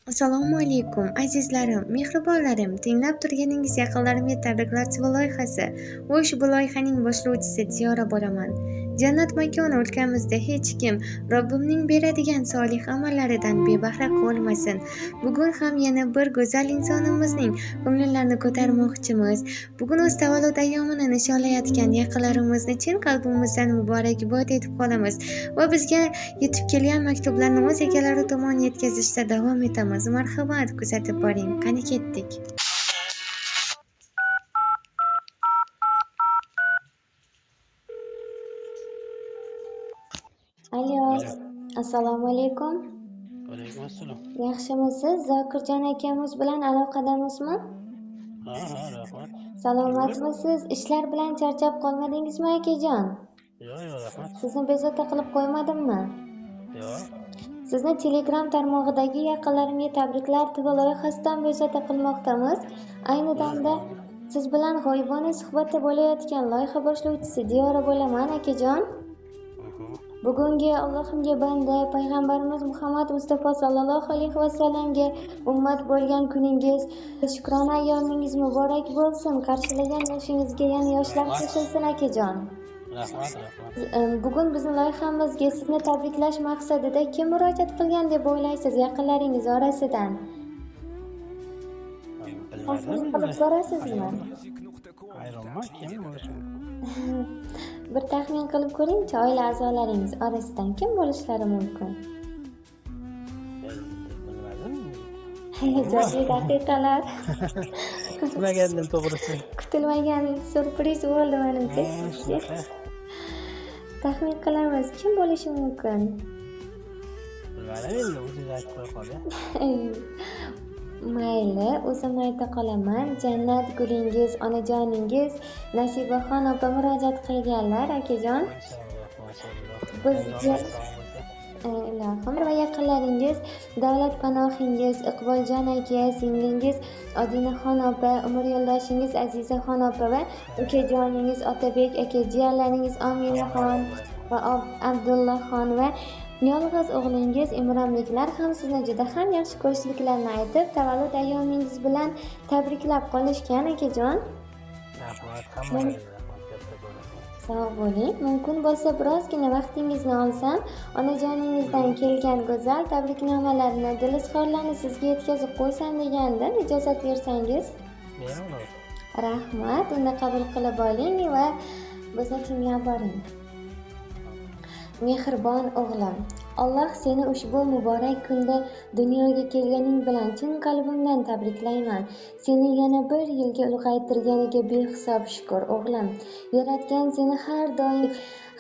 Assalomu alaykum azizlarim, mehribonlarim. Tinglab turganingiz yaqinlarimga tabriklar loyihasi. Ushbu loyihaning boshlovchisi Diyora bo'laman. Jannat makoni o'lkamizda hech kim Robbimning beradigan solih amallaridan bebahra qolmasin. Bugun ham yana bir go'zal insonimizning ko'ngillarini ko'tarmoqchimiz. Bugun o'z tavallud ayyomini nishonlayotgan yaqinlarimizni chin qalbimizdan muborakbod etib qolamiz va bizga yetib kelgan maktublarni o'z egalari tomon yetkazishda davom etamiz. Marhamat, kuzatib boring. Qani ketdik. Alo, assalomu alaykum. Alaykum assalom. Yaxshimisiz? Zokirjon akamiz bilan aloqadamizmi? Ha, rahmat. Salomatmisiz? Ishlar bilan charchab qolmadingizmi akajon? Yo'q, rahmat. Sizni bezovta qilib qo'ymadimmi? Yo'q. Sizni Telegram tarmog'idagi yaqinlarimga tabriklar TV loyihasidan bezovta qilmoqdamiz. Ayni damda siz bilan g'oyibona suhbatda bo'layotgan loyiha boshlovchisi Diyora bo'laman akajon. Bugungi Allohimga banda payg'ambarimiz Muhammad Mustafa sallallohu alayhi vasallamga ummat bo'lgan kuningiz, shukrona ayyomingiz muborak bo'lsin. Qarshilagan yoshingizga yana yoshlar qo'shilsin akajon. Rahmat. Bugun bizning loyihamizga sizni tabriklash maqsadida kim murojaat qilgan deb o'ylaysiz yaqinlaringiz orasidan? Taxmin qilib ko'rasizmi? Ayronman kim bo'lishi mumkin? Bir taxmin qilib ko'ring-chi, oila a'zolaringiz orasidan kim bo'lishlari mumkin? Bilmadim. Hayajonli daqiqalar. Kutmagandim to'g'risi. Kutilmagan syurpriz bo'ldi menimcha. Taxmin qilamiz, kim bo'lishi mumkin? Bilmadim endi o'zingiz aytib qo'ya qoling. Mayli, o'zim ayta qolaman. Jannat gulingiz, onajoningiz Nasibaxon opa murojaat qilganlar akajon. Bizga ilohim va yaqinlaringiz Davlat panohingiz Iqboljon aka, singlingiz Odinaxon opa, umr yo'ldoshingiz Azizaxon opa va ukajoningiz Otabek aka, jiyanlaringiz Ominaxon va Abdullaxon va yolg'iz o'g'lingiz Imronbeklar ham sizni juda ham yaxshi ko'rishliklarini aytib, tavallud ayyomingiz bilan tabriklab qolishgan akajon. Rahmat. Sog' bo'ling. Mumkin bo'lsa birozgina vaqtingizni olsam, onajoningizdan kelgan go'zal tabriknomalarni, dil izhorlarini sizga yetkazib qo'ysam degandim, ijozat bersangiz. Beriladi. Rahmat, unda qabul qilib oling va bizni tinglab boring. Mehribon o'g'lim, Alloh seni ushbu muborak kunda dunyoga kelganing bilan chin qalbimdan tabriklayman. Seni yana bir yilga ulg'aytirganiga behisob shukr o'g'lim. Yaratgan seni har doim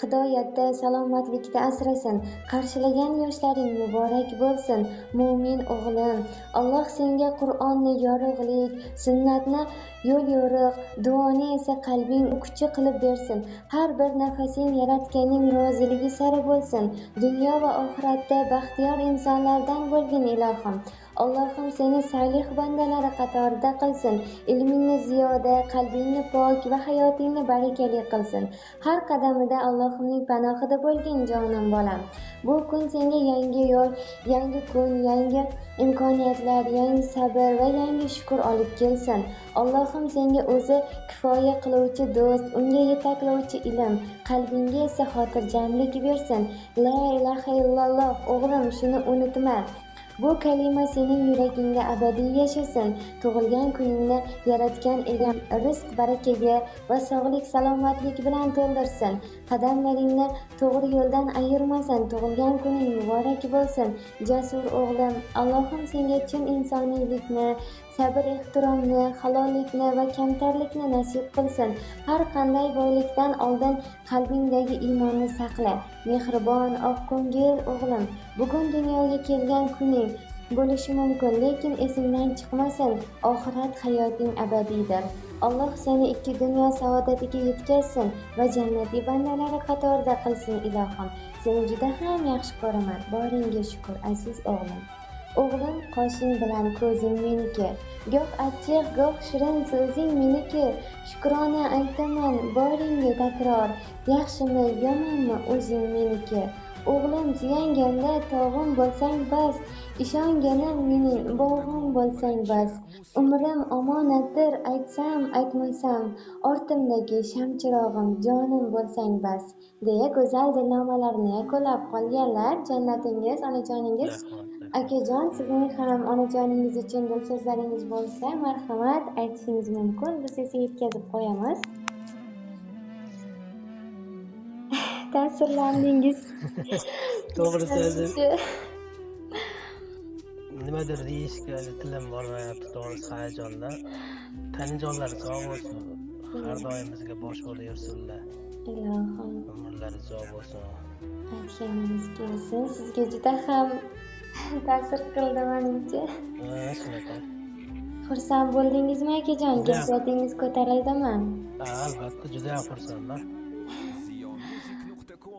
hidoyatda, salomatlikda asrasin. Qarshilagan yoshlaring muborak bo'lsin, mo'min o'g'lim. Alloh senga Qur'onni yorug'lik, sunnatni yo'l yo'riq, duoni esa qalbing o'qchi qilib bersin. Har bir nafasing yaratganning roziligi sari bo'lsin. Dunyo va oxiratda baxtiyor insonlardan bo'lgin ilohim. Allohim seni salih bandalari qatorida qilsin. Ilmingni ziyoda, qalbingni pok va hayotingni barakali qilsin. Har qadamida Allohimning panohida bo'lgin jonim bolam. Bu kun senga yangi yo'l, yangi kun, yangi imkoniyatlar, yangi sabr va yangi shukr olib kelsin. Allohim senga o'zi kifoya qiluvchi do'st, unga yetaklovchi ilm, qalbingga esa xotirjamlik bersin. La ilaha illalloh o'g'lim, shuni unutma. Bu kalima sening yuragingda abadiy yashasin. Tug'ilgan kuningni yaratgan egam rizq barakaga va sog'lik salomatlik bilan to'ldirsin. Qadamlaringni to'g'ri yo'ldan ayirmasin. Tug'ilgan kuning muborak bo'lsin. Jasur o'g'lim, Allohim senga chin insoniylikni, sabr ehtiromni, halollikni va kamtarlikni nasib qilsin. Har qanday boylikdan oldin qalbingdagi iymonni saqla. Mehribon, oqko'ngil o'g'lim, bugun dunyoga kelgan kuning bo'lishi mumkin, lekin esingdan chiqmasin, oxirat hayoting abadiydir. Alloh seni ikki dunyo saodatiga yetkazsin va jannatiy bandalari qatorida qilsin ilohim. Seni juda ham yaxshi ko'raman. Boringga shukr aziz o'g'lim. O'g'lim, qoshing bilan ko'zing meniki, goh achchiq, goh shirin so'zing meniki. Shukrona aytaman boringga takror, yaxshimi yomonmi o'zing meniki. O'g'lim suyanganda tog'im bo'lsang bas, ishongani mening bog'im bo'lsang bas. Umrim omonatdir aytsam aytmasam, ortimdagi shamchirog'im jonim bo'lsang bas, deya go'zal dilnomalarni yakunlab qolganlar. Jannatingiz onajoningiz. Akajon, sizning ham onajoningiz uchun dil so'zlaringiz bo'lsa, marhamat aytishingiz mumkin. Biz esa yetkazib qo'yamiz. Ta'sirlandingiz. To'g'risi o'zi nimadir deyishga tilim bormayapti, to'g'risi hayajonda. Tanijonlar sog' bo'lsin, har doim bizga bosh bo'lib yursinlar. Ilohim, Umrlari uzoq bo'lsin. aytganingiz kelsin. Sizga juda ham ta'sir qildi menimcha. Shunaqa. Xursand bo'ldingizmi akajon? Kayfiyatingiz ko'tarildimi? Albatta, juda ham xursandman.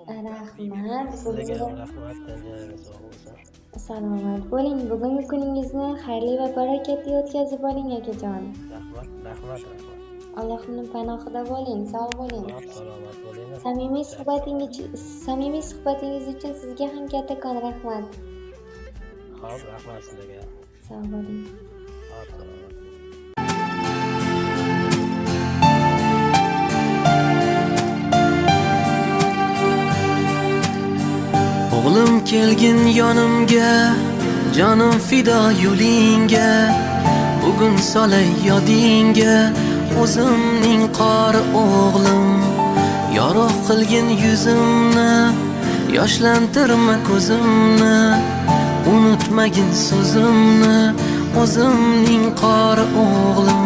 Rahmat. Sizlarga ham rahmat, tanjoyingiz sog' bo'lsin. Salomat bo'ling. Bugungi kuningizni xayrli va barakatli o'tkazib oling akajon. Rahmat. Allohning panohida bo'ling. Sog' bo'ling. Salomat bo'ling. Samimiy suhbatingiz uchun sizga ham kattakon rahmat. Xo'p, rahmat sizlarga. Sog' bo'ling. Xo'p, salomat. O'g'lim kelgin yonimga, jonim fido yo'lingga. Bugun solay yodingga, o'zimning qori o'g'lim. Yorug' qilgin yuzimni, yoshlantirma ko'zimni. Unutmagin so'zimni, o'zimning qori o'g'lim.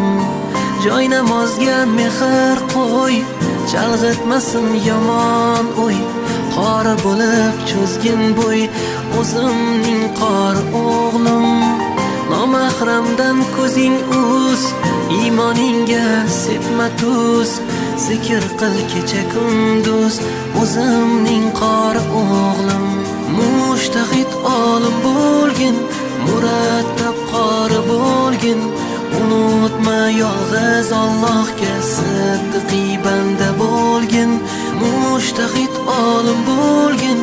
Joy namozga mehr qo'y, chalg'itmasin yomon o'y. Qori bo'lib cho'zgin bo'y, o'zimning qori o'g'lim. Nomahramdan ko'zing uz, iymoningga sepma tuz. Zikr qil kecha kunduz, o'zimning qori o'g'lim. Mushtahid olim bo'lgin, murattab qori bo'lgin. Unutma yolg'iz Allohga siddiqi banda bo'lgin. Mushtahid olim bo'lgin,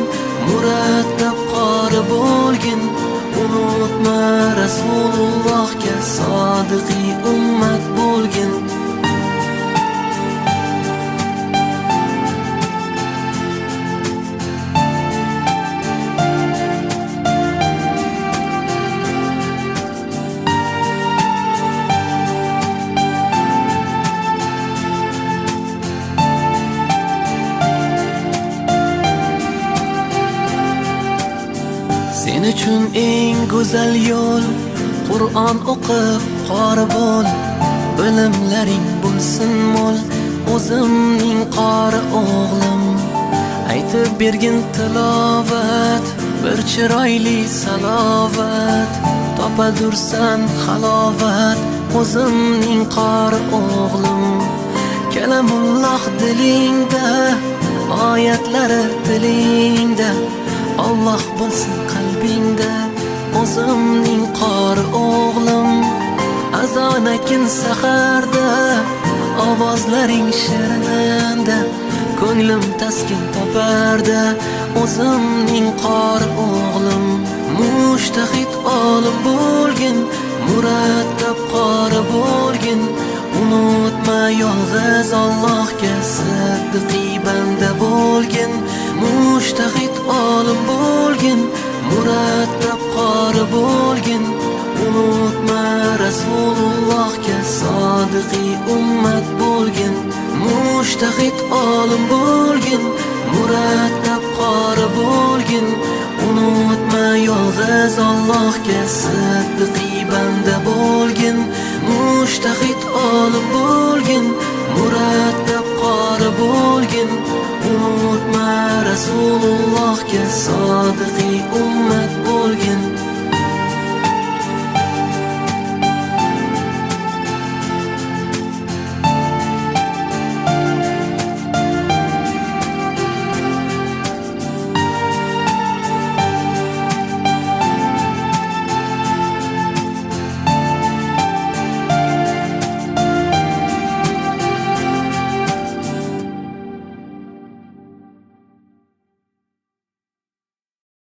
murattab qori bo'lgin. Unutma Rasulullohga sodiqi ummat bo'lgin. Sen uchun eng go'zal yo'l Qur'on o'qib qori bo'l. Bilimlaring bo'lsin mo'l, o'zimning qori o'g'lim. Aytib bergin tilovat, bir chiroyli salovat. Topadursan halovat, o'zimning qori o'g'lim. Kalamulloh dilingda, oyatlari tilingda. Alloh bo'lsin qalbingda, o'zimning qori o'g'lim. Azon aytgin saharda, ovozlaring shirinda. Ko'nglim taskin toparda, o'zimning qori o'g'lim. Mushtahid olim bo'lgin, murattab qori bo'lgin. Unutma yolg'iz Allohga siddiqi banda bo'lgin. Mushtahid olim bo'lgin, murattab qori bo'lgin. Unutma Rasulullohga sodiqi ummat bo'lgin. Mushtahid olim bo'lgin, murattab qori bo'lgin. Unutma yolg'iz Allohga siddiqi banda bo'lgin. Mushtahid olim bo'lgin, murattab qori bo'lgin. Unutma Rasulullohga sodiqi ummat bo'lgin.